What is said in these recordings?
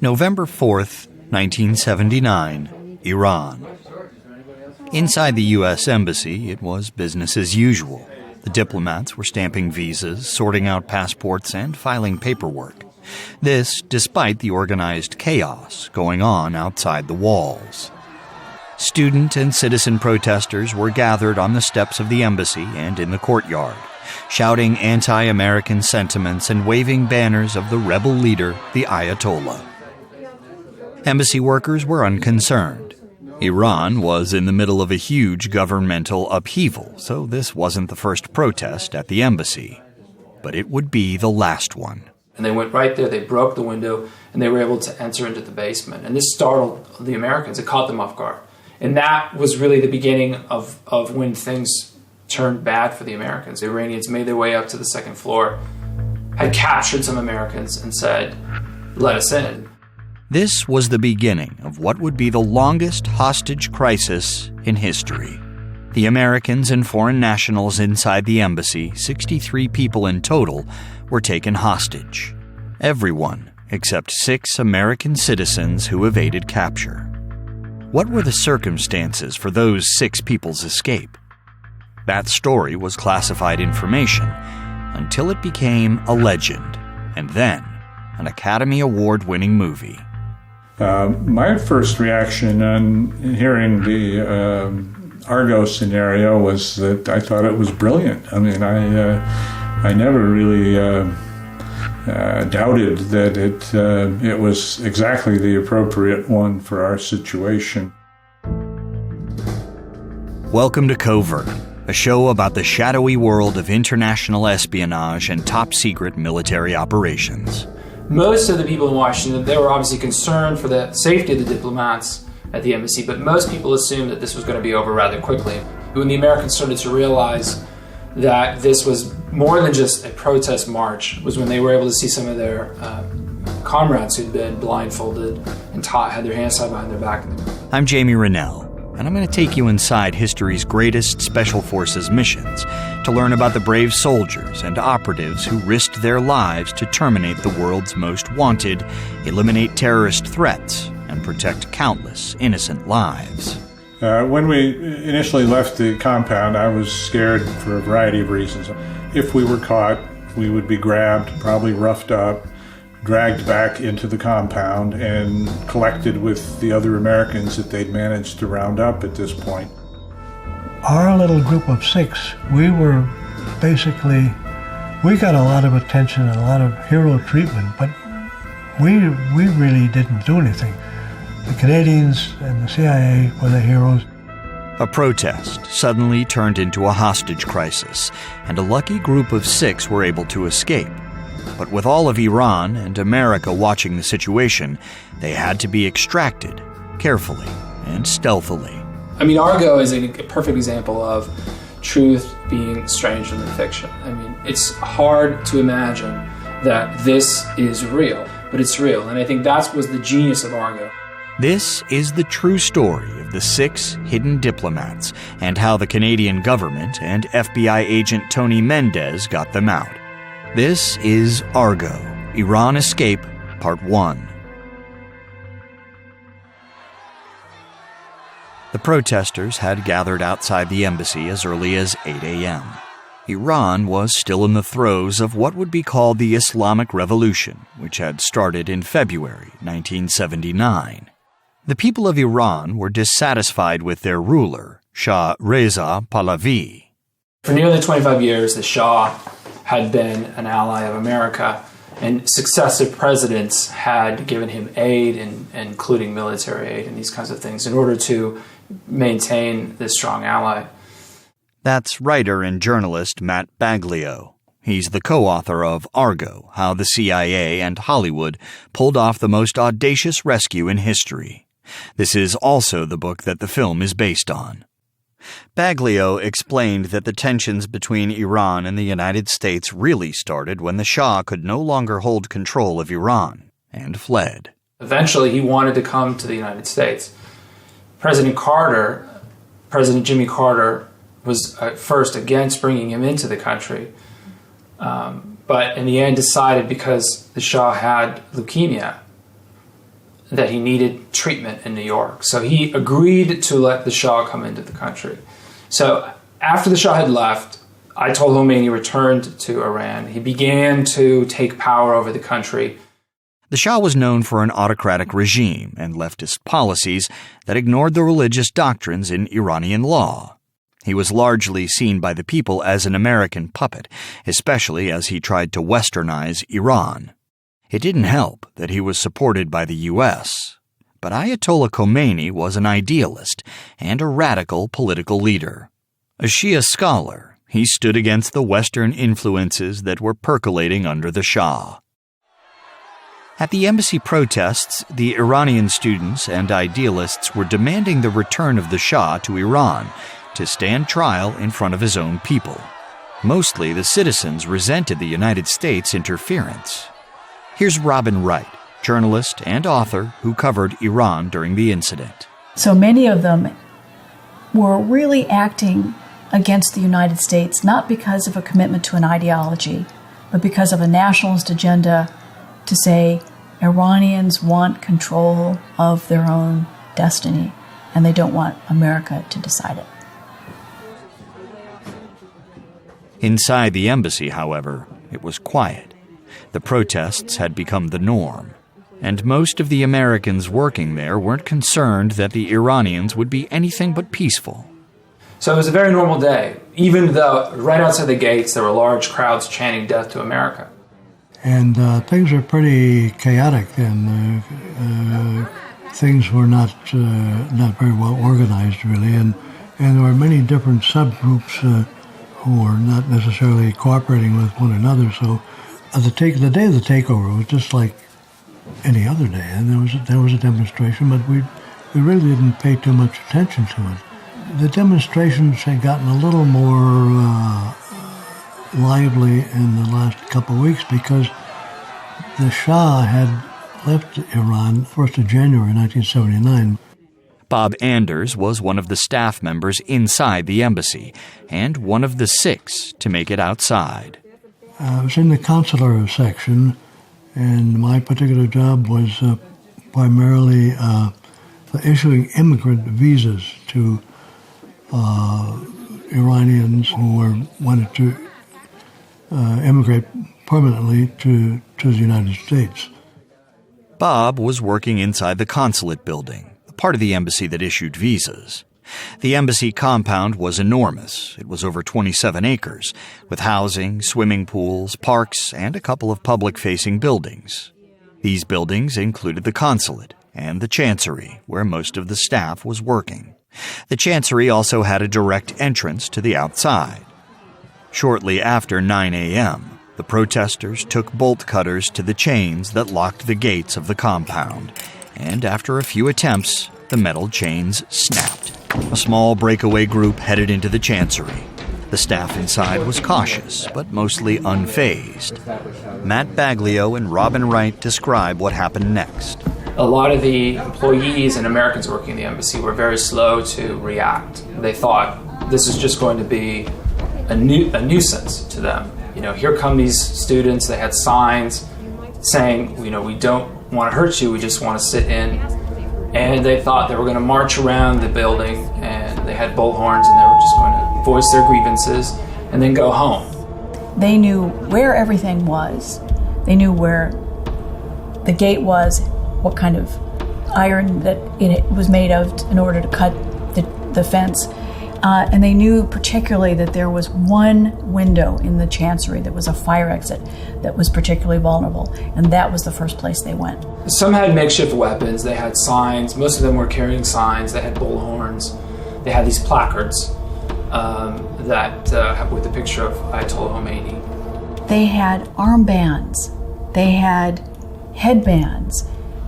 November 4th, 1979, Iran. Inside the U.S. Embassy, it was business as usual. The diplomats were stamping visas, sorting out passports, and filing paperwork. This despite the organized chaos going on outside the walls. Student and citizen protesters were gathered on the steps of the embassy and in the courtyard, shouting anti-American sentiments and waving banners of the rebel leader, the Ayatollah. Embassy workers were unconcerned. Iran was in the middle of a huge governmental upheaval, so this wasn't the first protest at the embassy. But it would be the last one. And they went right there, they broke the window, and they were able to enter into the basement. And this startled the Americans, it caught them off guard. And that was really the beginning of when things turned bad for the Americans. The Iranians made their way up to the second floor, had captured some Americans, and said, "Let us in." This was the beginning of what would be the longest hostage crisis in history. The Americans and foreign nationals inside the embassy, 63 people in total, were taken hostage. Everyone except 6 American citizens who evaded capture. What were the circumstances for those 6 people's escape? That story was classified information until it became a legend, and then an Academy Award-winning movie. My first reaction on hearing the Argo scenario was that I thought it was brilliant. I mean, I never really doubted that it was exactly the appropriate one for our situation. Welcome to Covert, a show about the shadowy world of international espionage and top-secret military operations. Most of the people in Washington, they were obviously concerned for the safety of the diplomats at the embassy, but most people assumed that this was going to be over rather quickly. When the Americans started to realize that this was more than just a protest march, was when they were able to see some of their comrades who'd been blindfolded and had their hands tied behind their back. I'm Jamie Rennell, and I'm going to take you inside history's greatest Special Forces missions to learn about the brave soldiers and operatives who risked their lives to terminate the world's most wanted, eliminate terrorist threats, and protect countless innocent lives. When we initially left the compound, I was scared for a variety of reasons. If we were caught, we would be grabbed, probably roughed up, dragged back into the compound, and collected with the other Americans that they'd managed to round up at this point. Our little group of 6, we got a lot of attention and a lot of hero treatment, but we really didn't do anything. The Canadians and the CIA were the heroes. A protest suddenly turned into a hostage crisis, and a lucky group of 6 were able to escape. But with all of Iran and America watching the situation, they had to be extracted carefully and stealthily. I mean, Argo is a perfect example of truth being stranger than fiction. I mean, it's hard to imagine that this is real, but it's real. And I think that was the genius of Argo. This is the true story of the 6 hidden diplomats and how the Canadian government and FBI agent Tony Mendez got them out. This is Argo, Iran Escape, Part 1. The protesters had gathered outside the embassy as early as 8 a.m. Iran was still in the throes of what would be called the Islamic Revolution, which had started in February 1979. The people of Iran were dissatisfied with their ruler, Shah Reza Pahlavi. For nearly 25 years, the Shah had been an ally of America, and successive presidents had given him aid, including military aid and these kinds of things, in order to maintain this strong ally. That's writer and journalist Matt Baglio. He's the co-author of Argo, How the CIA and Hollywood Pulled Off the Most Audacious Rescue in History. This is also the book that the film is based on. Baglio explained that the tensions between Iran and the United States really started when the Shah could no longer hold control of Iran and fled. Eventually, he wanted to come to the United States. President Jimmy Carter, was at first against bringing him into the country, but in the end decided, because the Shah had leukemia, that he needed treatment in New York. So he agreed to let the Shah come into the country. So after the Shah had left, Ayatollah Khomeini returned to Iran. He began to take power over the country. The Shah was known for an autocratic regime and leftist policies that ignored the religious doctrines in Iranian law. He was largely seen by the people as an American puppet, especially as he tried to westernize Iran. It didn't help that he was supported by the U.S., but Ayatollah Khomeini was an idealist and a radical political leader. A Shia scholar, he stood against the Western influences that were percolating under the Shah. At the embassy protests, the Iranian students and idealists were demanding the return of the Shah to Iran to stand trial in front of his own people. Mostly the citizens resented the United States' interference. Here's Robin Wright, journalist and author who covered Iran during the incident. So many of them were really acting against the United States, not because of a commitment to an ideology, but because of a nationalist agenda to say Iranians want control of their own destiny, and they don't want America to decide it. Inside the embassy, however, it was quiet. The protests had become the norm, and most of the Americans working there weren't concerned that the Iranians would be anything but peaceful. So it was a very normal day, even though right outside the gates there were large crowds chanting "Death to America." And things were pretty chaotic, and things were not very well organized, really, and there were many different subgroups who were not necessarily cooperating with one another. So the day of the takeover was just like any other day, and there was a demonstration, but we really didn't pay too much attention to it. The demonstrations had gotten a little more lively in the last couple of weeks because the Shah had left Iran 1st of January 1979. Bob Anders was one of the staff members inside the embassy and one of the 6 to make it outside. I was in the consular section, and my particular job was primarily issuing immigrant visas to Iranians who wanted to immigrate permanently to the United States. Bob was working inside the consulate building, the part of the embassy that issued visas. The embassy compound was enormous. It was over 27 acres, with housing, swimming pools, parks, and a couple of public-facing buildings. These buildings included the consulate and the chancery, where most of the staff was working. The chancery also had a direct entrance to the outside. Shortly after 9 a.m., the protesters took bolt cutters to the chains that locked the gates of the compound, and after a few attempts, the metal chains snapped. A small breakaway group headed into the chancery. The staff inside was cautious, but mostly unfazed. Matt Baglio and Robin Wright describe what happened next. A lot of the employees and Americans working in the embassy were very slow to react. They thought this is just going to be a nuisance to them. Here come these students. They had signs saying, we don't want to hurt you, we just want to sit in. And they thought they were going to march around the building, and they had bullhorns, and they were just going to voice their grievances and then go home. They knew where everything was. They knew where the gate was, what kind of iron that it was made of in order to cut the fence. And they knew particularly that there was one window in the chancery that was a fire exit that was particularly vulnerable, and that was the first place they went. Some had makeshift weapons, they had signs, most of them were carrying signs, they had bullhorns, they had these placards with the picture of Ayatollah Khomeini. They had armbands, they had headbands,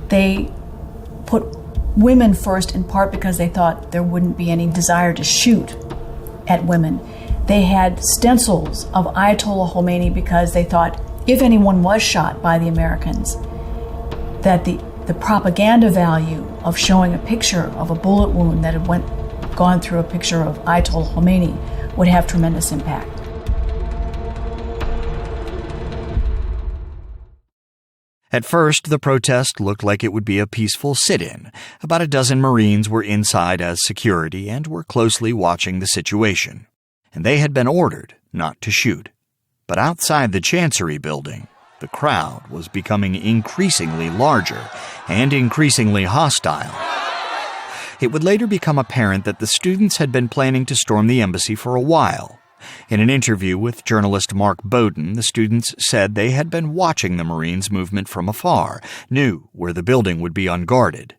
they put women first, in part because they thought there wouldn't be any desire to shoot at women. They had stencils of Ayatollah Khomeini because they thought if anyone was shot by the Americans, that the propaganda value of showing a picture of a bullet wound that had gone through a picture of Ayatollah Khomeini would have tremendous impact. At first, the protest looked like it would be a peaceful sit-in. About a dozen Marines were inside as security and were closely watching the situation. And they had been ordered not to shoot. But outside the Chancery building, the crowd was becoming increasingly larger and increasingly hostile. It would later become apparent that the students had been planning to storm the embassy for a while. In an interview with journalist Mark Bowden, the students said they had been watching the Marines' movement from afar, knew where the building would be unguarded.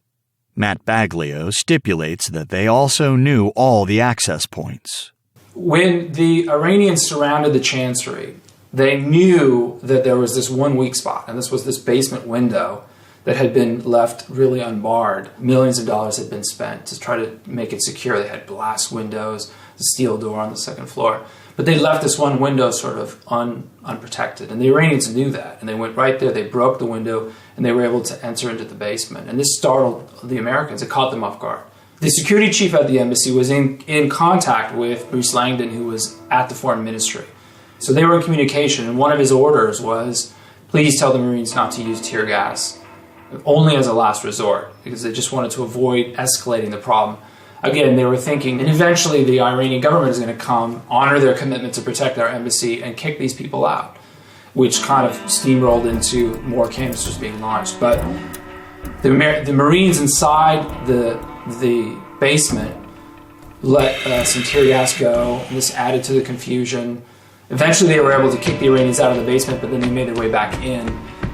Matt Baglio stipulates that they also knew all the access points. When the Iranians surrounded the Chancery, they knew that there was this one weak spot, and this was this basement window that had been left really unbarred. Millions of dollars had been spent to try to make it secure. They had glass windows, the steel door on the second floor. But they left this one window sort of unprotected. And the Iranians knew that. And they went right there, they broke the window, and they were able to enter into the basement. And this startled the Americans. It caught them off guard. The security chief at the embassy was in contact with Bruce Langdon, who was at the foreign ministry. So they were in communication, and one of his orders was, please tell the Marines not to use tear gas, only as a last resort, because they just wanted to avoid escalating the problem. Again, they were thinking, and eventually the Iranian government is going to come, honor their commitment to protect our embassy, and kick these people out, which kind of steamrolled into more canisters being launched. But the Marines inside the basement let some tear gas go, and this added to the confusion. Eventually they were able to kick the Iranians out of the basement, but then they made their way back in.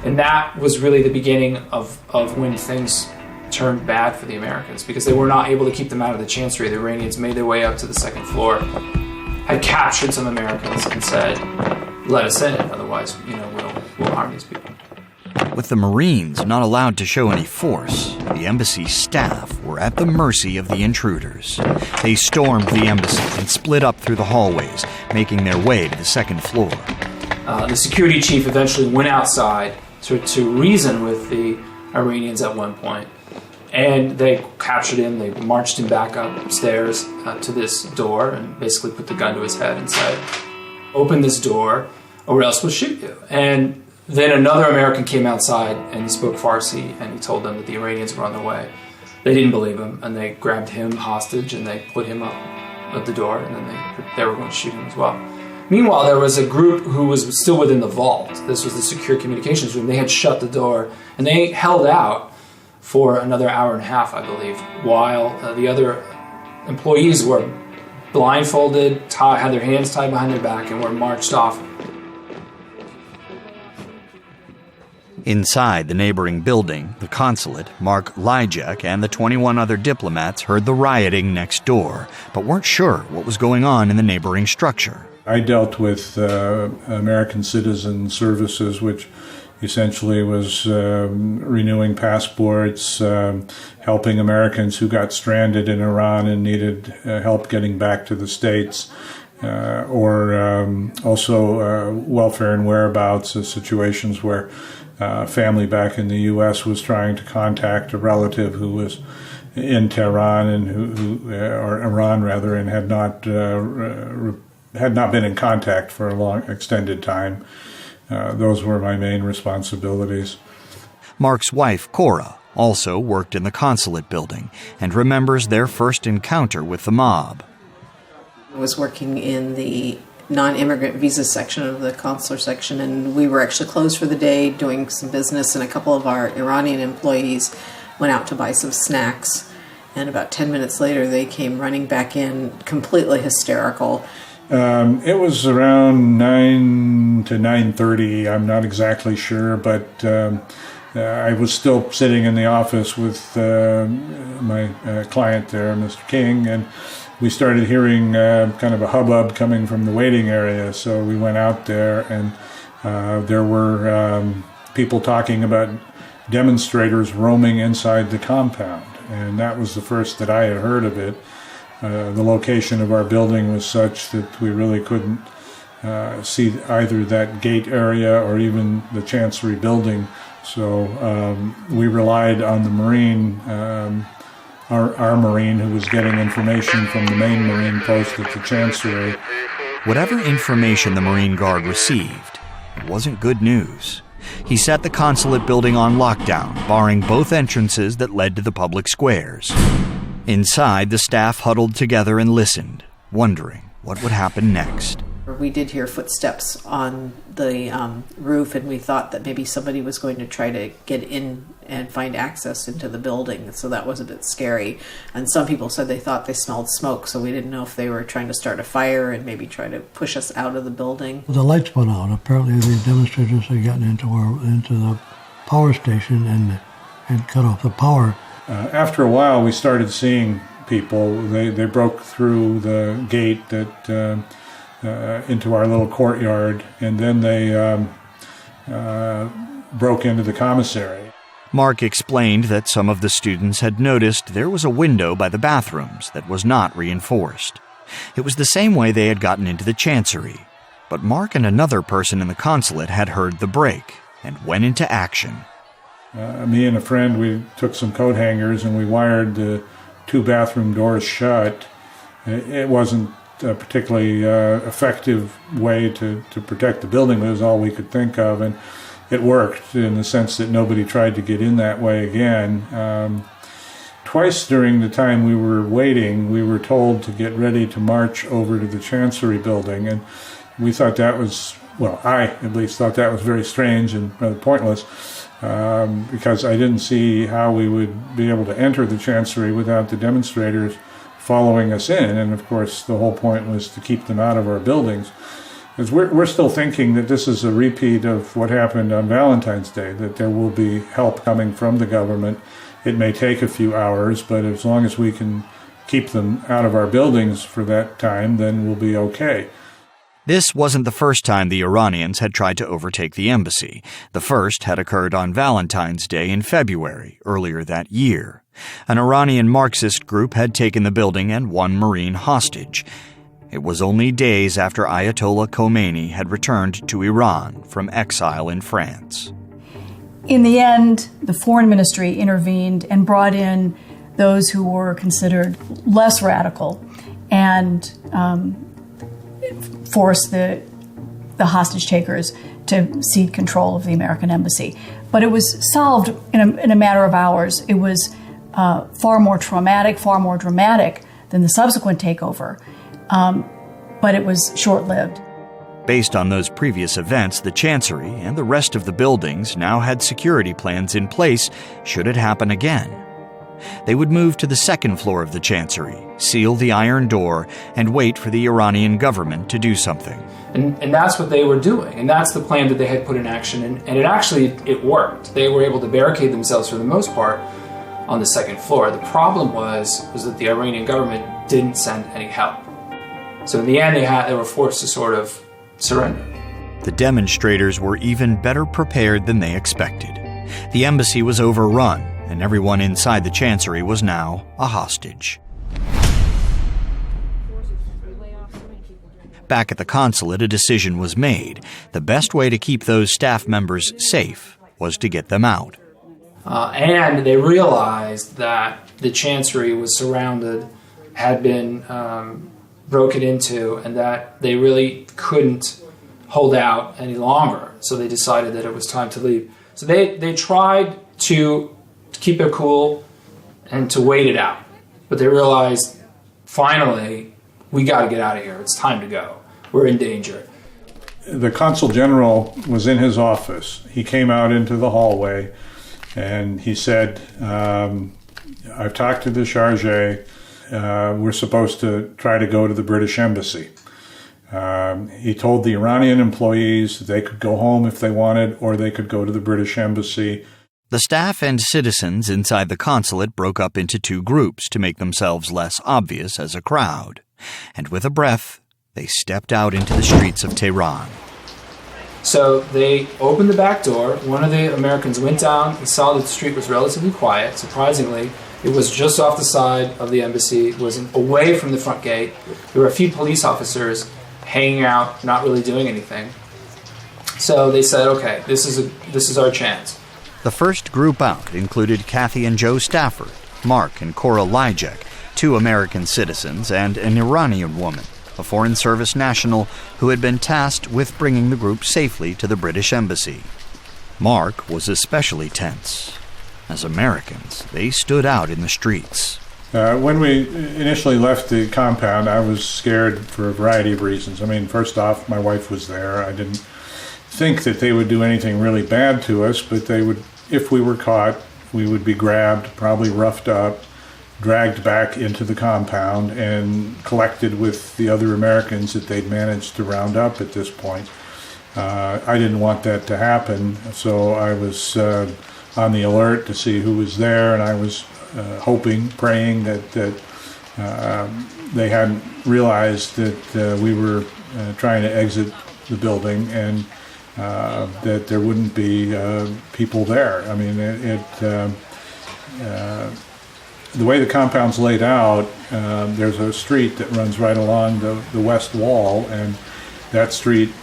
And that was really the beginning of when things turned bad for the Americans, because they were not able to keep them out of the Chancery. The Iranians made their way up to the second floor, had captured some Americans and said, let us in, otherwise, we'll harm these people. With the Marines not allowed to show any force, the embassy staff were at the mercy of the intruders. They stormed the embassy and split up through the hallways, making their way to the second floor. The security chief eventually went outside to reason with the Iranians at one point, and they captured him. They marched him back upstairs to this door and basically put the gun to his head and said, open this door or else we'll shoot you. And then another American came outside and he spoke Farsi, and he told them that the Iranians were on their way. They didn't believe him, and they grabbed him hostage and they put him up at the door, and then they were going to shoot him as well. Meanwhile, there was a group who was still within the vault. This was the secure communications room. They had shut the door, and they held out for another hour and a half, I believe, while the other employees were blindfolded, had their hands tied behind their back, and were marched off. Inside the neighboring building, the consulate, Mark Lyjek, and the 21 other diplomats heard the rioting next door, but weren't sure what was going on in the neighboring structure. I dealt with American Citizen Services, which essentially was renewing passports, helping Americans who got stranded in Iran and needed help getting back to the States, or also welfare and whereabouts, situations where family back in the U.S. was trying to contact a relative who was in Tehran and or Iran rather, and had not been in contact for a long, extended time. Those were my main responsibilities. Mark's wife, Cora, also worked in the consulate building and remembers their first encounter with the mob. I was working in the non-immigrant visa section of the consular section, and we were actually closed for the day doing some business, and a couple of our Iranian employees went out to buy some snacks, and about 10 minutes later they came running back in completely hysterical. It was around 9 to 9:30, I'm not exactly sure, but I was still sitting in the office with my client there, Mr. King, and we started hearing kind of a hubbub coming from the waiting area. So we went out there, and there were people talking about demonstrators roaming inside the compound. And that was the first that I had heard of it. The location of our building was such that we really couldn't see either that gate area or even the Chancery building. So we relied on the Marine, our Marine, who was getting information from the main Marine post at the Chancery. Whatever information the Marine Guard received, it wasn't good news. He set the consulate building on lockdown, barring both entrances that led to the public squares. Inside, the staff huddled together and listened, wondering what would happen next. We did hear footsteps on the roof, and we thought that maybe somebody was going to try to get in and find access into the building, so that was a bit scary. And some people said they thought they smelled smoke, so we didn't know if they were trying to start a fire and maybe try to push us out of the building. The lights went out. Apparently the demonstrators had gotten into the power station and cut off the power. After a while, we started seeing people. They broke through the gate that into our little courtyard, and then they broke into the commissary. Mark explained that some of the students had noticed there was a window by the bathrooms that was not reinforced. It was the same way they had gotten into the chancery. But Mark and another person in the consulate had heard the break and went into action. Me and a friend, we took some coat hangers and we wired the 2 bathroom doors shut. It wasn't a particularly effective way to protect the building, but it was all we could think of, and it worked in the sense that nobody tried to get in that way again. Twice during the time we were waiting, we were told to get ready to march over to the Chancery building, and we thought that was, well, I at least thought that was very strange and rather pointless, because I didn't see how we would be able to enter the Chancery without the demonstrators following us in, and of course the whole point was to keep them out of our buildings. Because we're still thinking that this is a repeat of what happened on Valentine's Day, that there will be help coming from the government. It may take a few hours, but as long as we can keep them out of our buildings for that time, then we'll be okay. This wasn't the first time the Iranians had tried to overtake the embassy. The first had occurred on Valentine's Day in February, earlier that year. An Iranian Marxist group had taken the building and 1 Marine hostage. It was only days after Ayatollah Khomeini had returned to Iran from exile in France. In the end, the foreign ministry intervened and brought in those who were considered less radical and forced the hostage takers to cede control of the American embassy. But it was solved in a matter of hours. It was far more traumatic, far more dramatic than the subsequent takeover. But it was short-lived. Based on those previous events, the Chancery and the rest of the buildings now had security plans in place should it happen again. They would move to the 2nd floor of the Chancery, seal the iron door, and wait for the Iranian government to do something. And that's what they were doing, and that's the plan that they had put in action, and it worked. They were able to barricade themselves for the most part on the 2nd floor. The problem was that the Iranian government didn't send any help. So in the end, they were forced to sort of surrender. The demonstrators were even better prepared than they expected. The embassy was overrun, and everyone inside the Chancery was now a hostage. Back at the consulate, a decision was made. The best way to keep those staff members safe was to get them out. And they realized that the Chancery was surrounded, had been broken into, and that they really couldn't hold out any longer. So they decided that it was time to leave. So they tried to keep their cool and to wait it out. But they realized, finally, we got to get out of here. It's time to go. We're in danger. The consul general was in his office. He came out into the hallway and he said, I've talked to the chargé. We're supposed to try to go to the British embassy. He told the Iranian employees they could go home if they wanted, or they could go to the British embassy. The staff and citizens inside the consulate broke up into 2 groups to make themselves less obvious as a crowd. And with a breath, they stepped out into the streets of Tehran. So they opened the back door. One of the Americans went down and saw that the street was relatively quiet. Surprisingly, it was just off the side of the embassy. It was away from the front gate. There were a few police officers hanging out, not really doing anything. So they said, okay, this is our chance. The first group out included Kathy and Joe Stafford, Mark and Cora Lijek, 2 American citizens, and an Iranian woman, a Foreign Service national who had been tasked with bringing the group safely to the British embassy. Mark was especially tense. As Americans, they stood out in the streets. When we initially left the compound, I was scared for a variety of reasons. I mean, first off, my wife was there. I didn't think that they would do anything really bad to us, but they would, if we were caught, we would be grabbed, probably roughed up, dragged back into the compound, and collected with the other Americans that they'd managed to round up at this point. I didn't want that to happen, so I was on the alert to see who was there, and I was hoping, praying that they hadn't realized that we were trying to exit the building, and that there wouldn't be people there. I mean, the way the compound's laid out, there's a street that runs right along the west wall, and that street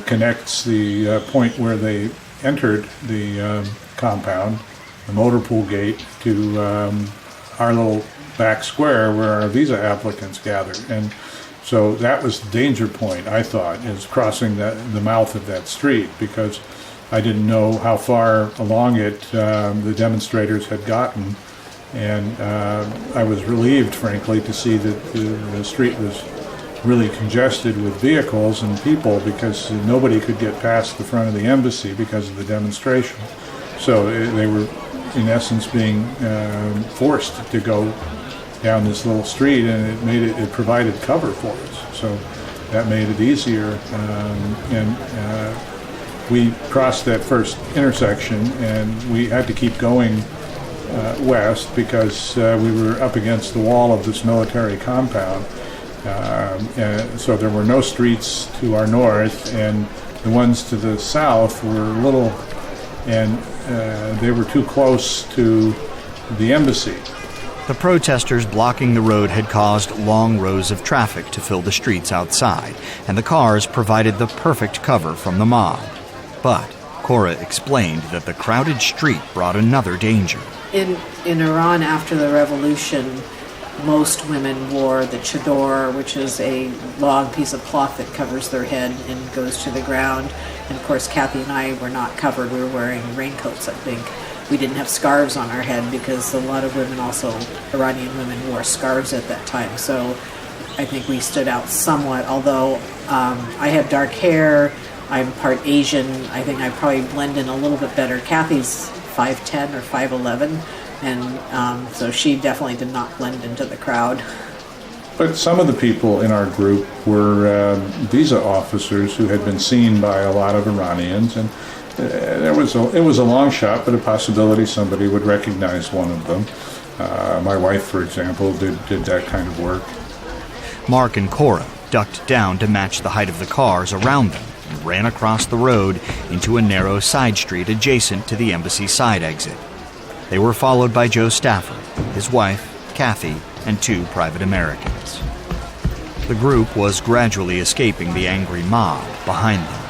connects the point where they entered the compound, the motor pool gate, to our little back square where our visa applicants gathered. And so that was the danger point, I thought, is crossing the mouth of that street, because I didn't know how far along it the demonstrators had gotten. And I was relieved, frankly, to see that the street was really congested with vehicles and people, because nobody could get past the front of the embassy because of the demonstration. So they were, in essence, being forced to go down this little street, and it provided cover for us. So that made it easier. We crossed that first intersection, and we had to keep going west, because we were up against the wall of this military compound. So there were no streets to our north, and the ones to the south were little, and they were too close to the embassy. The protesters blocking the road had caused long rows of traffic to fill the streets outside, and the cars provided the perfect cover from the mob. But Cora explained that the crowded street brought another danger. In Iran, after the revolution, most women wore the chador, which is a long piece of cloth that covers their head and goes to the ground. And of course, Kathy and I were not covered. We were wearing raincoats, I think. We didn't have scarves on our head, because a lot of women, also Iranian women, wore scarves at that time. So I think we stood out somewhat, although I have dark hair, I'm part Asian. I think I probably blend in a little bit better. Kathy's 5'10" or 5'11", and so she definitely did not blend into the crowd. But some of the people in our group were visa officers who had been seen by a lot of Iranians, and it was a long shot, but a possibility somebody would recognize one of them. My wife, for example, did that kind of work. Mark and Cora ducked down to match the height of the cars around them and ran across the road into a narrow side street adjacent to the embassy side exit. They were followed by Joe Stafford, his wife, Kathy, and 2 private Americans. The group was gradually escaping the angry mob behind them.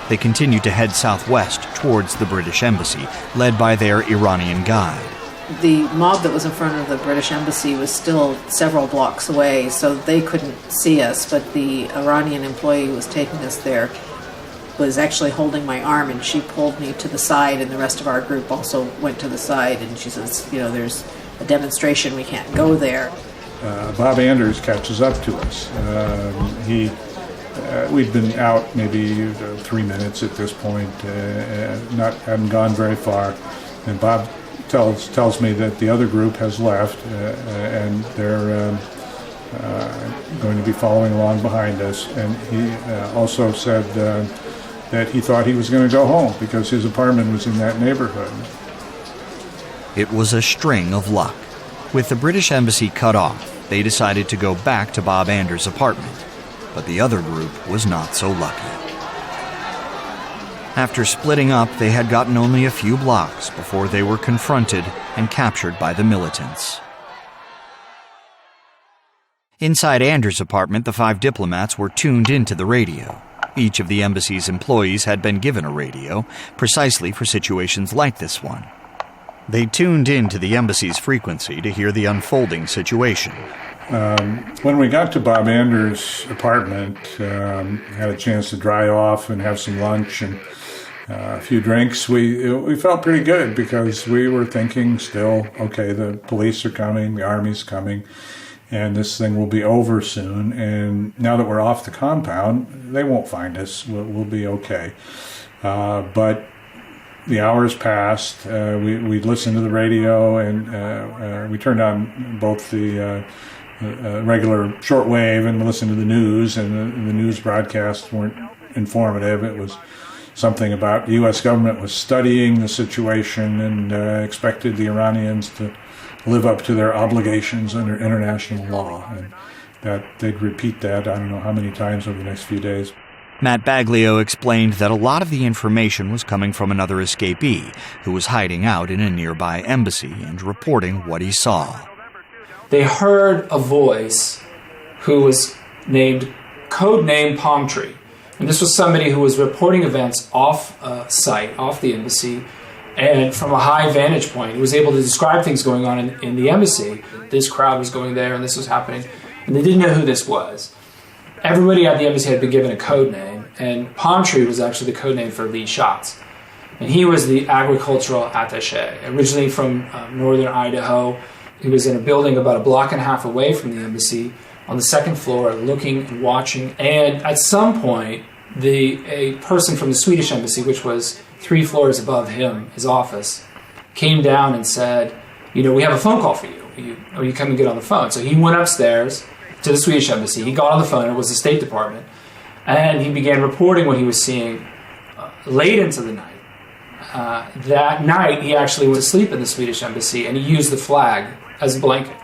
They continued to head southwest towards the British embassy, led by their Iranian guide. The mob that was in front of the British embassy was still several blocks away, so they couldn't see us, but the Iranian employee who was taking us there was actually holding my arm, and she pulled me to the side, and the rest of our group also went to the side, and she says, there's a demonstration, we can't go there. Bob Anders catches up to us. We'd been out maybe 3 minutes at this point, hadn't gone very far, and Bob tells me that the other group has left, and they're going to be following along behind us. And he also said that he thought he was going to go home because his apartment was in that neighborhood. It was a string of luck. With the British embassy cut off, they decided to go back to Bob Anders' apartment, but the other group was not so lucky. After splitting up, they had gotten only a few blocks before they were confronted and captured by the militants. Inside Anders' apartment, the 5 diplomats were tuned into the radio. Each of the embassy's employees had been given a radio, precisely for situations like this one. They tuned into the embassy's frequency to hear the unfolding situation. When we got to Bob Anders' apartment, had a chance to dry off and have some lunch, and a few drinks, we felt pretty good because we were thinking still, okay, the police are coming, the Army's coming, and this thing will be over soon. And now that we're off the compound, they won't find us. We'll be okay. But the hours passed. We listened to the radio, and we turned on both the regular shortwave and listened to the news, and the news broadcasts weren't informative. It was something about the U.S. government was studying the situation and expected the Iranians to live up to their obligations under international law, and that they'd repeat that I don't know how many times over the next few days. Matt Baglio explained that a lot of the information was coming from another escapee who was hiding out in a nearby embassy and reporting what he saw. They heard a voice who was codename Palm Tree. And this was somebody who was reporting events off site, off the embassy, and from a high vantage point. He was able to describe things going on in the embassy. This crowd was going there and this was happening. And they didn't know who this was. Everybody at the embassy had been given a code name, and Palm Tree was actually the code name for Lee Schatz. And he was the agricultural attaché, originally from northern Idaho. He was in a building about a block and a half away from the embassy, on the second floor, looking and watching. And at some point, a person from the Swedish embassy, which was 3 floors above him, his office, came down and said, we have a phone call for you. You come and get on the phone. So he went upstairs to the Swedish embassy. He got on the phone. It was the State Department. And he began reporting what he was seeing late into the night. That night, he actually went to sleep in the Swedish embassy, and he used the flag as a blanket.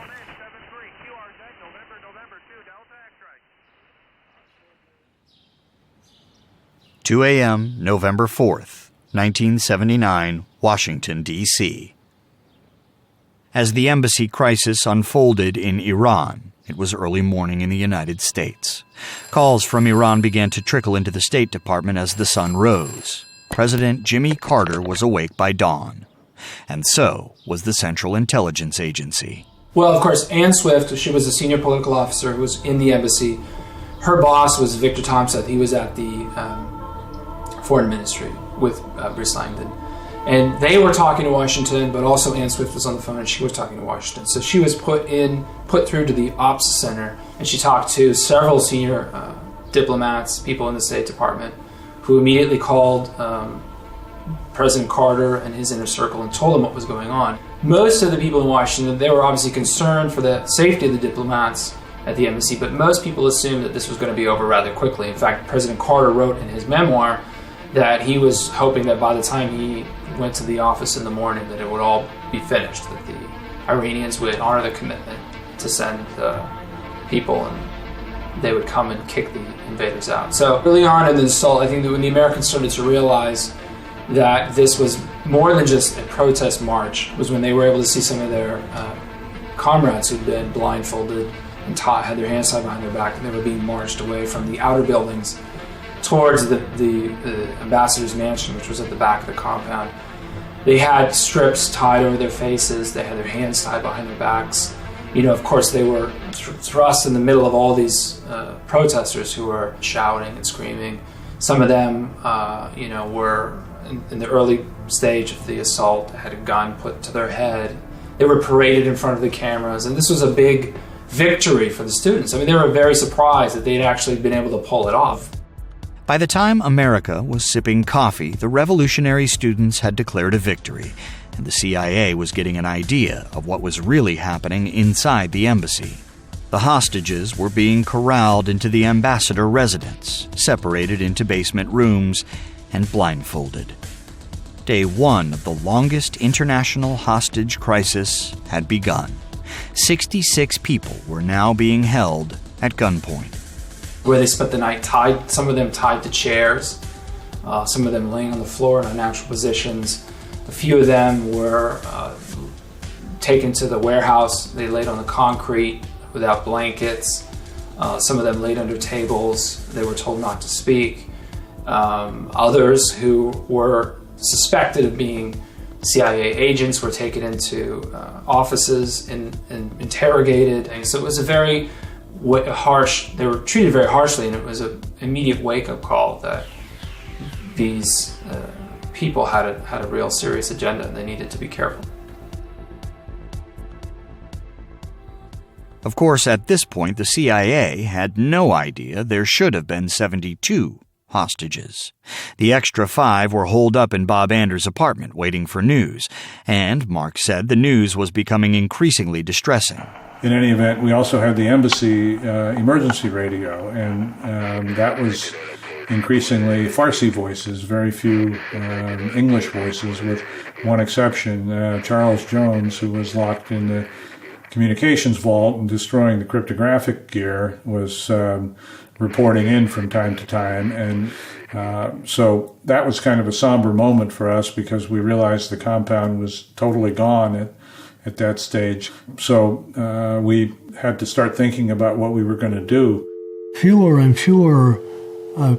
"2 a.m., November 4th, 1979, Washington, D.C. As the embassy crisis unfolded in Iran, it was early morning in the United States. Calls from Iran began to trickle into the State Department as the sun rose. President Jimmy Carter was awake by dawn. And so was the Central Intelligence Agency. Well, of course, Ann Swift, she was a senior political officer who was in the embassy. Her boss was Victor Thompson. He was at the Foreign Ministry with Bruce Langdon. And they were talking to Washington, but also Ann Swift was on the phone and she was talking to Washington. So she was put through to the Ops Center, and she talked to several senior diplomats, people in the State Department, who immediately called President Carter and his inner circle and told them what was going on. Most of the people in Washington, they were obviously concerned for the safety of the diplomats at the embassy, but most people assumed that this was going to be over rather quickly. In fact, President Carter wrote in his memoir that he was hoping that by the time he went to the office in the morning that it would all be finished, that the Iranians would honor their commitment to send the people and they would come and kick the invaders out. So early on in the assault, I think that when the Americans started to realize that this was more than just a protest march, was when they were able to see some of their comrades who'd been blindfolded and had their hands tied behind their back, and they were being marched away from the outer buildings towards the ambassador's mansion, which was at the back of the compound. They had strips tied over their faces. They had their hands tied behind their backs. Of course, they were thrust in the middle of all these protesters who were shouting and screaming. Some of them, were in the early stage of the assault, had a gun put to their head. They were paraded in front of the cameras, and this was a big victory for the students. I mean, they were very surprised that they'd actually been able to pull it off. By the time America was sipping coffee, the revolutionary students had declared a victory, and the CIA was getting an idea of what was really happening inside the embassy. The hostages were being corralled into the ambassador residence, separated into basement rooms, and blindfolded. Day 1 of the longest international hostage crisis had begun. 66 people were now being held at gunpoint. Where they spent the night tied, some of them tied to chairs, some of them laying on the floor in unnatural positions. A few of them were taken to the warehouse. They laid on the concrete without blankets. Some of them laid under tables. They were told not to speak. Others who were suspected of being CIA agents were taken into offices and interrogated. And so it was a very harsh, they were treated very harshly, and it was an immediate wake-up call that these people had a real serious agenda, and they needed to be careful. Of course, at this point, the CIA had no idea there should have been 72 hostages. The extra 5 were holed up in Bob Anders' apartment waiting for news, and Mark said the news was becoming increasingly distressing. In any event, we also had the embassy emergency radio, and that was increasingly Farsi voices, very few English voices, with one exception, Charles Jones, who was locked in the communications vault and destroying the cryptographic gear, was reporting in from time to time. And so that was kind of a somber moment for us, because we realized the compound was totally gone at that stage. So we had to start thinking about what we were going to do. Fewer and fewer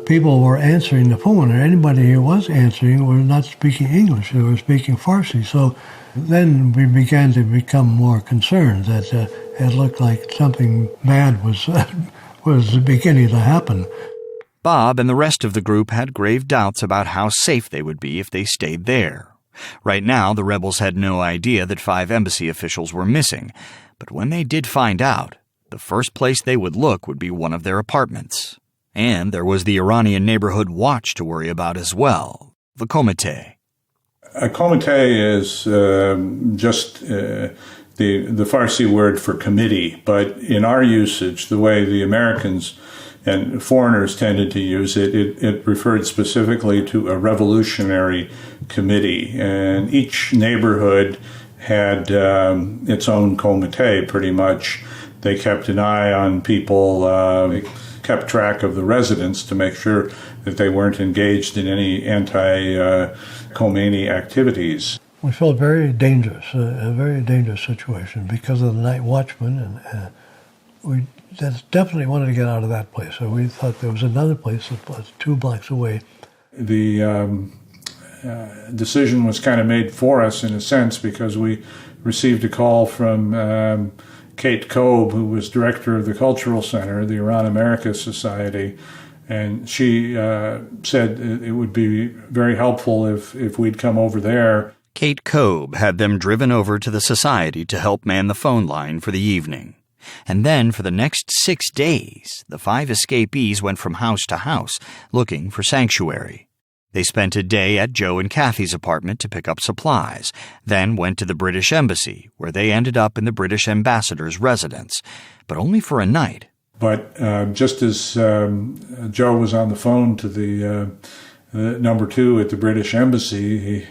people were answering the phone, and anybody who was answering were not speaking English, they were speaking Farsi. So then we began to become more concerned that it looked like something bad was beginning to happen. Bob and the rest of the group had grave doubts about how safe they would be if they stayed there. Right now, the rebels had no idea that 5 embassy officials were missing, but when they did find out, the first place they would look would be one of their apartments. And there was the Iranian neighborhood watch to worry about as well, the Comité. A comité is just the Farsi word for committee, but in our usage, the way the Americans and foreigners tended to use it, it referred specifically to a revolutionary committee. And each neighborhood had its own comité, pretty much. They kept an eye on people, kept track of the residents to make sure that they weren't engaged in any anti-Khomeini activities. We felt very dangerous, a very dangerous situation because of the night watchman, and we definitely wanted to get out of that place. So we thought there was another place that was 2 blocks away. The decision was kind of made for us in a sense, because we received a call from Kate Kobe, who was director of the Cultural Center, the Iran-America Society, and she said it would be very helpful if we'd come over there. Kate Kobe had them driven over to the society to help man the phone line for the evening. And then for the next 6 days, the 5 escapees went from house to house looking for sanctuary. They spent a day at Joe and Kathy's apartment to pick up supplies, then went to the British Embassy, where they ended up in the British ambassador's residence, but only for a night. But just as Joe was on the phone to the number 2 at the British Embassy,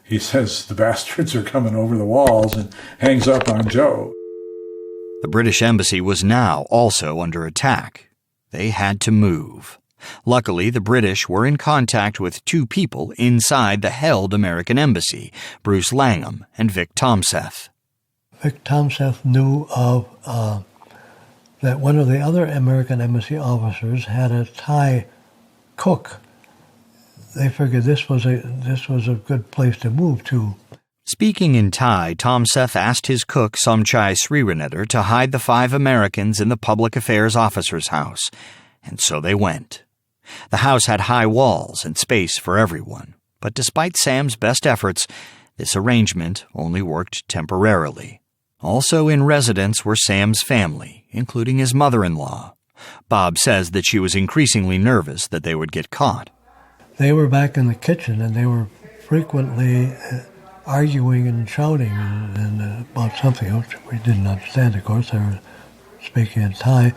he says, "The bastards are coming over the walls," and hangs up on Joe. The British Embassy was now also under attack. They had to move. Luckily, the British were in contact with 2 people inside the held American embassy, Bruce Langham and Vic Tomseth. Vic Tomseth knew of that one of the other American embassy officers had a Thai cook. They figured this was a good place to move to. Speaking in Thai, Tomseth asked his cook Somchai Sriranether to hide the 5 Americans in the public affairs officer's house, and so they went. The house had high walls and space for everyone, but despite Sam's best efforts, this arrangement only worked temporarily. Also in residence were Sam's family, including his mother-in-law. Bob says that she was increasingly nervous that they would get caught. They were back in the kitchen, and they were frequently arguing and shouting and about something which we didn't understand, of course. They were speaking in Thai.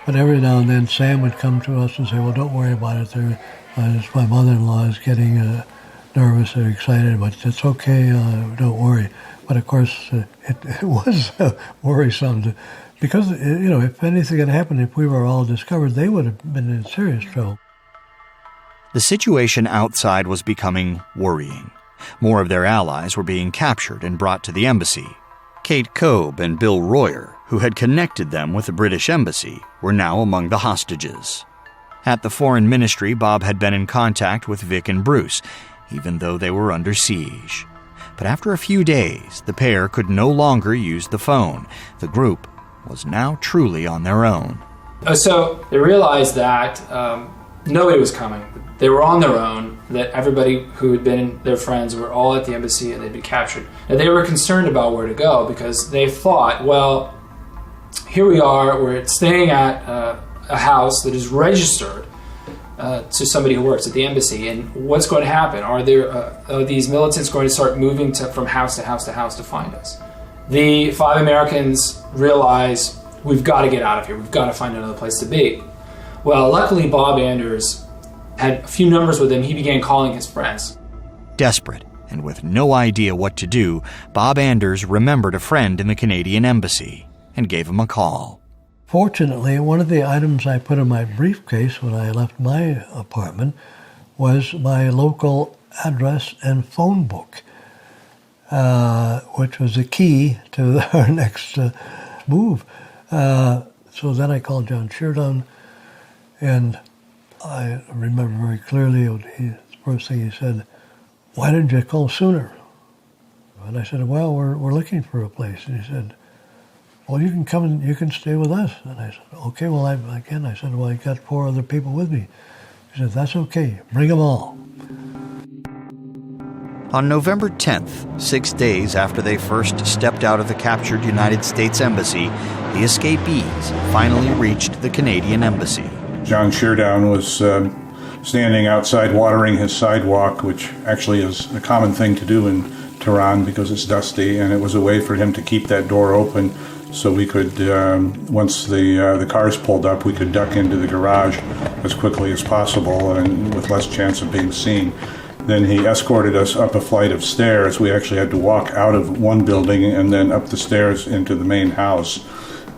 But every now and then Sam would come to us and say, "Well, don't worry about it. My mother-in-law is getting nervous or excited, but it's okay, don't worry." But of course, it was worrisome because, if anything had happened, if we were all discovered, they would have been in serious trouble. The situation outside was becoming worrying. More of their allies were being captured and brought to the embassy. Kate Kobe and Bill Royer, who had connected them with the British Embassy, were now among the hostages. At the Foreign Ministry, Bob had been in contact with Vic and Bruce, even though they were under siege. But after a few days, the pair could no longer use the phone. The group was now truly on their own. So they realized that nobody was coming. They were on their own, that everybody who had been their friends were all at the embassy and they'd be captured. Now, they were concerned about where to go because they thought, well, here we are, we're staying at a house that is registered to somebody who works at the embassy, and what's going to happen? Are these militants going to start moving from house to house to house to find us? The 5 Americans realize, we've got to get out of here, we've got to find another place to be. Well, luckily Bob Anders had a few numbers with him. He began calling his friends. Desperate and with no idea what to do, Bob Anders remembered a friend in the Canadian embassy and gave him a call. Fortunately, one of the items I put in my briefcase when I left my apartment was my local address and phone book, which was a key to our next move. So then I called John Sheardown, and I remember very clearly the first thing he said, "Why didn't you call sooner?" And I said, "Well, we're looking for a place." And he said, "Well, you can come and you can stay with us." And I said, "Okay." Well, I said, "Well, I got 4 other people with me." He said, "That's okay. Bring them all." On November 10th, 6 days after they first stepped out of the captured United States Embassy, the escapees finally reached the Canadian Embassy. John Sheardown was standing outside watering his sidewalk, which actually is a common thing to do in Tehran because it's dusty, and it was a way for him to keep that door open so we could, once the cars pulled up, we could duck into the garage as quickly as possible and with less chance of being seen. Then he escorted us up a flight of stairs. We actually had to walk out of one building and then up the stairs into the main house.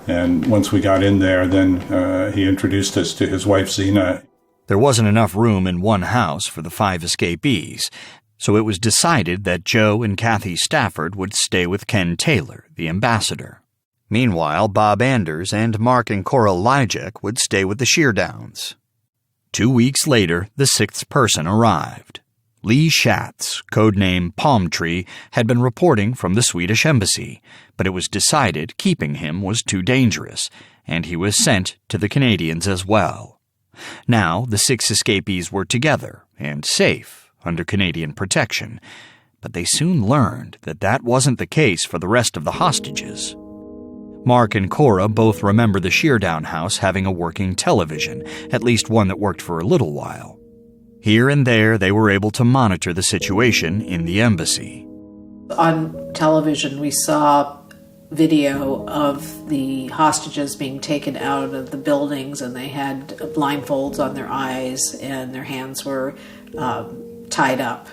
And once we got in there, then he introduced us to his wife, Zina. There wasn't enough room in one house for the 5 escapees, so it was decided that Joe and Kathy Stafford would stay with Ken Taylor, the ambassador. Meanwhile, Bob Anders and Mark and Cora Lijek would stay with the Sheardowns. 2 weeks later, the 6th person arrived. Lee Schatz, codename Palm Tree, had been reporting from the Swedish embassy, but it was decided keeping him was too dangerous, and he was sent to the Canadians as well. Now, the 6 escapees were together and safe under Canadian protection, but they soon learned that that wasn't the case for the rest of the hostages. Mark and Cora both remember the Sheardown house having a working television, at least one that worked for a little while. Here and there, they were able to monitor the situation in the embassy. On television, we saw video of the hostages being taken out of the buildings, and they had blindfolds on their eyes, and their hands were tied up.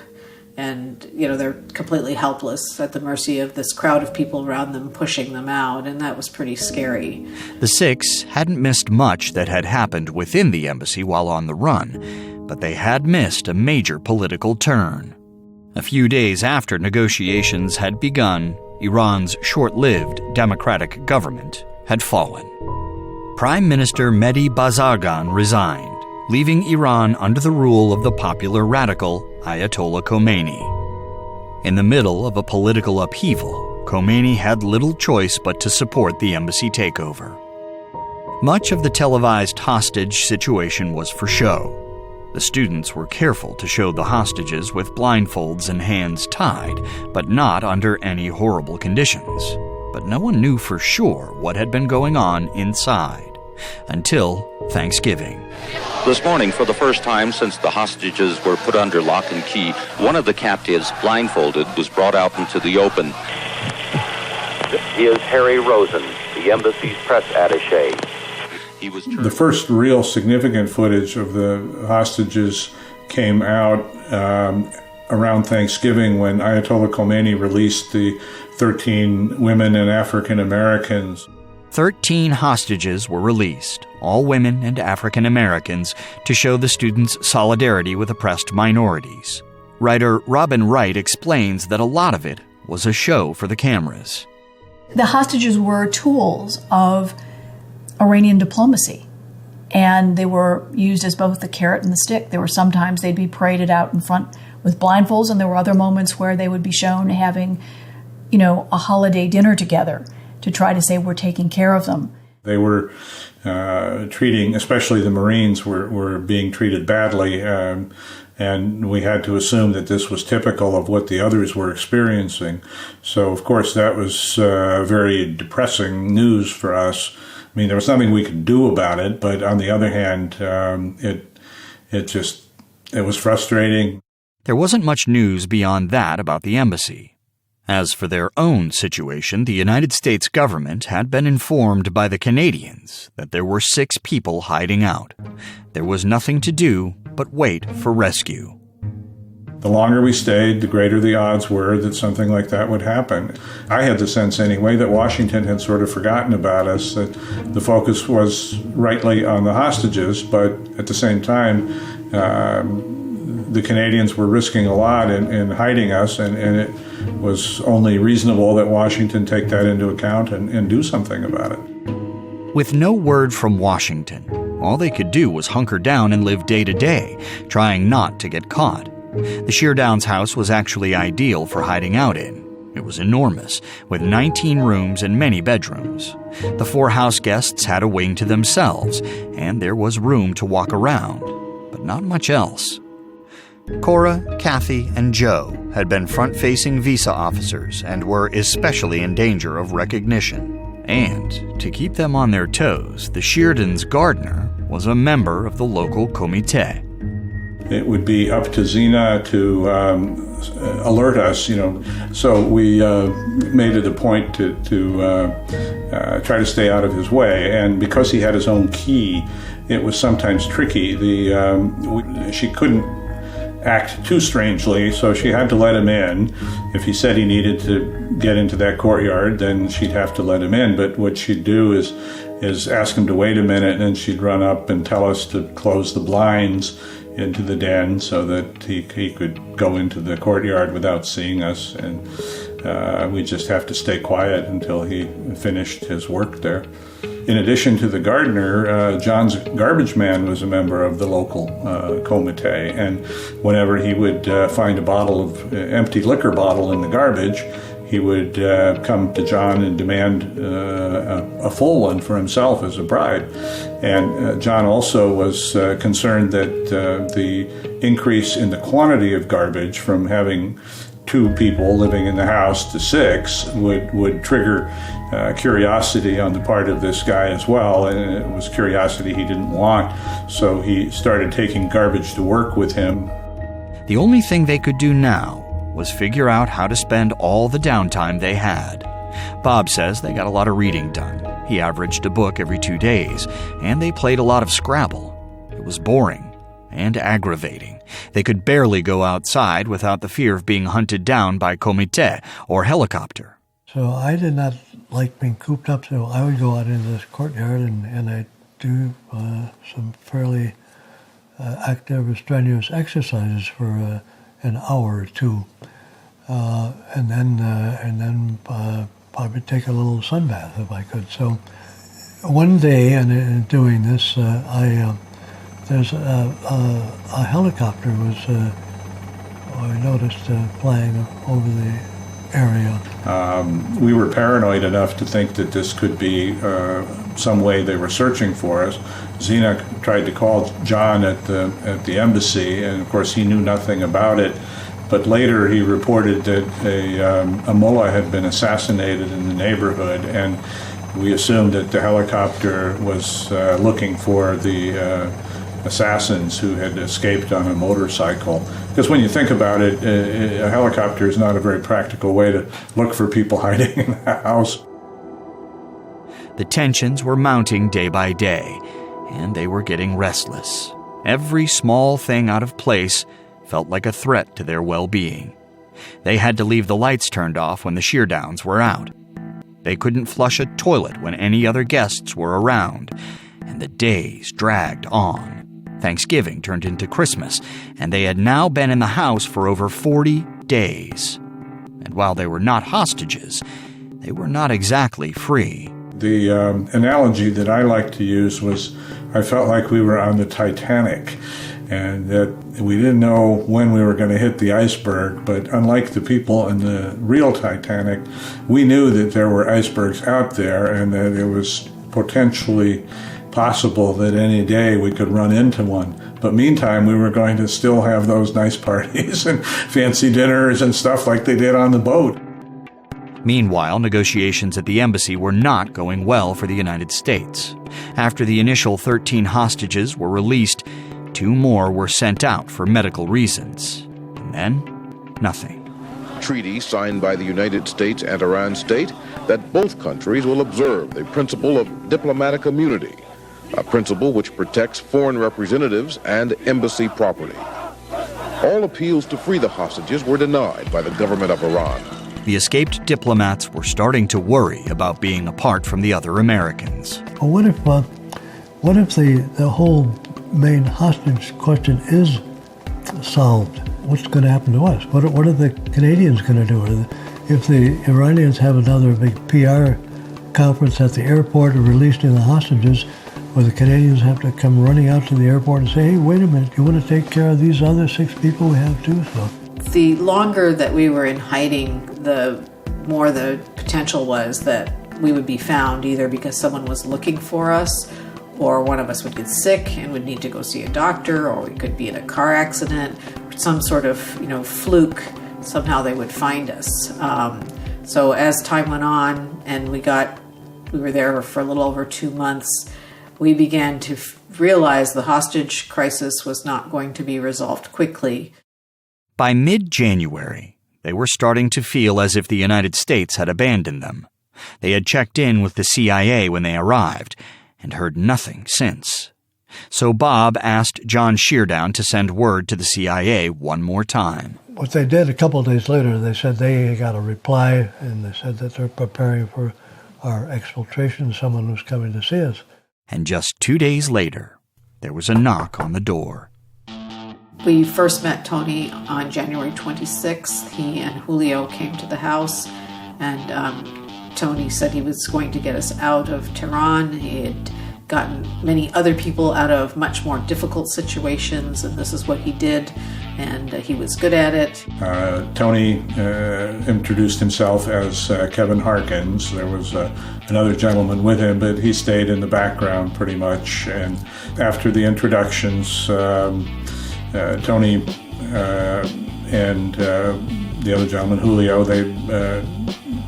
And, they're completely helpless at the mercy of this crowd of people around them pushing them out, and that was pretty scary. The 6 hadn't missed much that had happened within the embassy while on the run, but they had missed a major political turn. A few days after negotiations had begun, Iran's short-lived democratic government had fallen. Prime Minister Mehdi Bazargan resigned, leaving Iran under the rule of the popular radical Ayatollah Khomeini. In the middle of a political upheaval, Khomeini had little choice but to support the embassy takeover. Much of the televised hostage situation was for show. The students were careful to show the hostages with blindfolds and hands tied, but not under any horrible conditions. But no one knew for sure what had been going on inside, until Thanksgiving. This morning, for the first time since the hostages were put under lock and key, one of the captives, blindfolded, was brought out into the open. He is Harry Rosen, the embassy's press attaché. The first real significant footage of the hostages came out around Thanksgiving when Ayatollah Khomeini released the 13 women and African Americans. 13 hostages were released, all women and African Americans, to show the students' solidarity with oppressed minorities. Writer Robin Wright explains that a lot of it was a show for the cameras. The hostages were tools of Iranian diplomacy, and they were used as both the carrot and the stick. There were sometimes they'd be paraded out in front with blindfolds, and there were other moments where they would be shown having, a holiday dinner together to try to say we're taking care of them. They were treating, especially the Marines, were being treated badly, and we had to assume that this was typical of what the others were experiencing. So, of course, that was very depressing news for us. I mean, there was nothing we could do about it, but on the other hand, it was frustrating. There wasn't much news beyond that about the embassy. As for their own situation, the United States government had been informed by the Canadians that there were 6 people hiding out. There was nothing to do but wait for rescue. The longer we stayed, the greater the odds were that something like that would happen. I had the sense anyway that Washington had sort of forgotten about us, that the focus was rightly on the hostages, but at the same time, the Canadians were risking a lot in hiding us, and it was only reasonable that Washington take that into account and do something about it. With no word from Washington, all they could do was hunker down and live day to day, trying not to get caught. The Sheardowns house was actually ideal for hiding out in. It was enormous, with 19 rooms and many bedrooms. The 4 house guests had a wing to themselves, and there was room to walk around, but not much else. Cora, Kathy, and Joe had been front-facing visa officers and were especially in danger of recognition. And, to keep them on their toes, the Sheardons' gardener was a member of the local comité. It would be up to Zena to alert us, So we made it a point to try to stay out of his way. And because he had his own key, it was sometimes tricky. She couldn't act too strangely, so she had to let him in. If he said he needed to get into that courtyard, then she'd have to let him in. But what she'd do is ask him to wait a minute, and then she'd run up and tell us to close the blinds into the den so that he could go into the courtyard without seeing us, and we just have to stay quiet until he finished his work there. In addition to the gardener, John's garbage man was a member of the local comité, and whenever he would find a bottle of empty liquor bottle in the garbage, he would come to John and demand a full one for himself as a bribe. And John also was concerned that the increase in the quantity of garbage from having 2 people living in the house to 6 would trigger curiosity on the part of this guy as well, and it was curiosity he didn't want, so he started taking garbage to work with him. The only thing they could do now was figure out how to spend all the downtime they had. Bob says they got a lot of reading done. He averaged a book every 2 days, and they played a lot of Scrabble. It was boring and aggravating. They could barely go outside without the fear of being hunted down by comité or helicopter. So I did not like being cooped up, so I would go out into this courtyard and I'd do some fairly active, strenuous exercises for an hour or 2, and then probably take a little sunbath if I could. So one day, in doing this, there's a helicopter was I noticed flying over the area. We were paranoid enough to think that this could be some way they were searching for us. Zena tried to call John at the embassy, and of course he knew nothing about it. But later he reported that a mullah had been assassinated in the neighborhood, and we assumed that the helicopter was looking for the assassins who had escaped on a motorcycle. Because when you think about it, a helicopter is not a very practical way to look for people hiding in the house. The tensions were mounting day by day, and they were getting restless. Every small thing out of place felt like a threat to their well-being. They had to leave the lights turned off when the Sheardowns were out. They couldn't flush a toilet when any other guests were around, and the days dragged on. Thanksgiving turned into Christmas, and they had now been in the house for over 40 days. And while they were not hostages, they were not exactly free. The analogy that I like to use was I felt like we were on the Titanic, and that we didn't know when we were going to hit the iceberg, but unlike the people in the real Titanic, we knew that there were icebergs out there and that it was potentially possible that any day we could run into one. But meantime, we were going to still have those nice parties and fancy dinners and stuff like they did on the boat. Meanwhile, negotiations at the embassy were not going well for the United States. After the initial 13 hostages were released, 2 more were sent out for medical reasons. And then, nothing. Treaty signed by the United States and Iran state that both countries will observe the principle of diplomatic immunity, a principle which protects foreign representatives and embassy property. All appeals to free the hostages were denied by the government of Iran. The escaped diplomats were starting to worry about being apart from the other Americans. Well, what if the whole main hostage question is solved? What's going to happen to us? What are the Canadians going to do? If the Iranians have another big PR conference at the airport or releasing the hostages, will the Canadians have to come running out to the airport and say, hey, wait a minute, you want to take care of these other 6 people we have too? So the longer that we were in hiding, the more the potential was that we would be found either because someone was looking for us, or one of us would get sick and would need to go see a doctor, or we could be in a car accident, some sort of fluke. Somehow they would find us. So as time went on and we were there for a little over 2 months, we began to realize the hostage crisis was not going to be resolved quickly. By mid-January, they were starting to feel as if the United States had abandoned them. They had checked in with the CIA when they arrived and heard nothing since. So Bob asked John Sheardown to send word to the CIA one more time. What they did a couple of days later, they said they got a reply, and they said that they're preparing for our exfiltration. Someone was coming to see us. And just 2 days later, there was a knock on the door. We first met Tony on January 26th. He and Julio came to the house, and Tony said he was going to get us out of Tehran. He had gotten many other people out of much more difficult situations, and this is what he did, and he was good at it. Tony introduced himself as Kevin Harkins. There was another gentleman with him, but he stayed in the background pretty much. And after the introductions, Tony and the other gentleman, Julio, they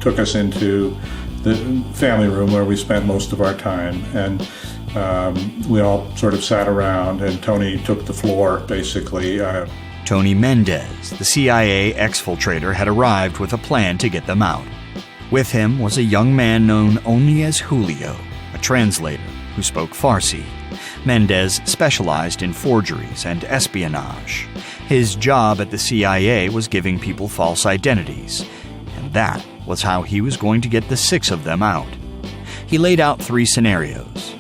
took us into the family room where we spent most of our time, and we all sort of sat around, and Tony took the floor, basically. Tony Mendez, the CIA exfiltrator, had arrived with a plan to get them out. With him was a young man known only as Julio, a translator who spoke Farsi. Mendez specialized in forgeries and espionage. His job at the CIA was giving people false identities, and that was how he was going to get the 6 of them out. He laid out 3 scenarios.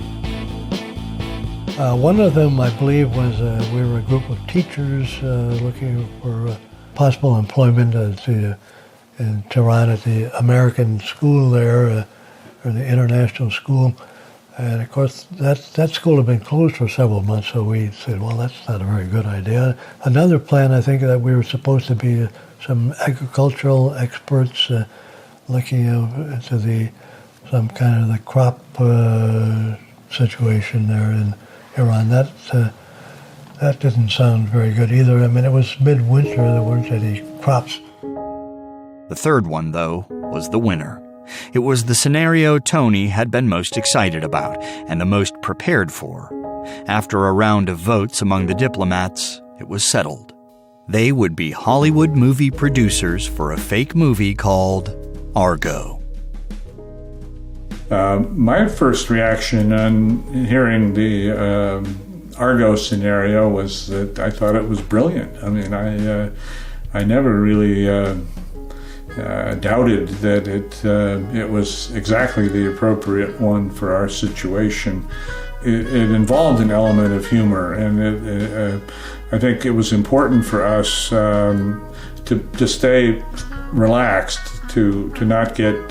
One of them, I believe, was we were a group of teachers looking for possible employment in Tehran at the American school there, or the international school. And of course, that school had been closed for several months, so we said, well, that's not a very good idea. Another plan, I think, that we were supposed to be some agricultural experts looking into some kind of the crop situation there in Iran. That didn't sound very good either. I mean, it was midwinter, there weren't any crops. The third one, though, was the winner. It was the scenario Tony had been most excited about and the most prepared for. After a round of votes among the diplomats, it was settled. They would be Hollywood movie producers for a fake movie called Argo. My first reaction on hearing the Argo scenario was that I thought it was brilliant. I mean, I never really doubted that it was exactly the appropriate one for our situation. It involved an element of humor, and I think it was important for us to stay relaxed, to not get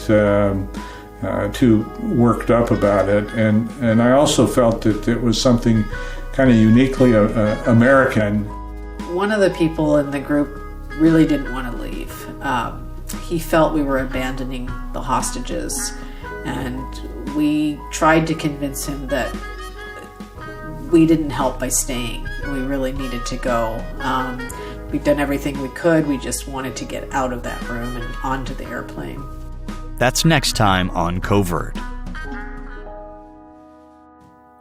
too worked up about it, and I also felt that it was something kind of uniquely American. One of the people in the group really didn't want to leave. He felt we were abandoning the hostages, And we tried to convince him that we didn't help by staying. We really needed to go. We'd done everything we could. We just wanted to get out of that room and onto the airplane. That's next time on Covert.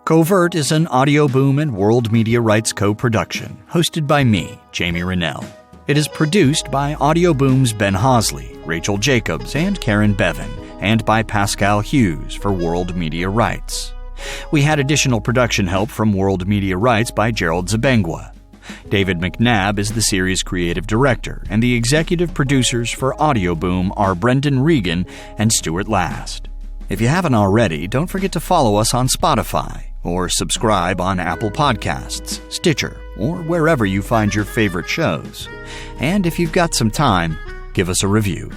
Covert is an Audio Boom and World Media Rights co-production, hosted by me, Jamie Rennell. It is produced by Audio Boom's Ben Hosley, Rachel Jacobs, and Karen Bevan, and by Pascal Hughes for World Media Rights. We had additional production help from World Media Rights by Gerald Zabengwa. David McNabb is the series creative director, and the executive producers for Audio Boom are Brendan Regan and Stuart Last. If you haven't already, don't forget to follow us on Spotify or subscribe on Apple Podcasts, Stitcher, or wherever you find your favorite shows. And if you've got some time, give us a review.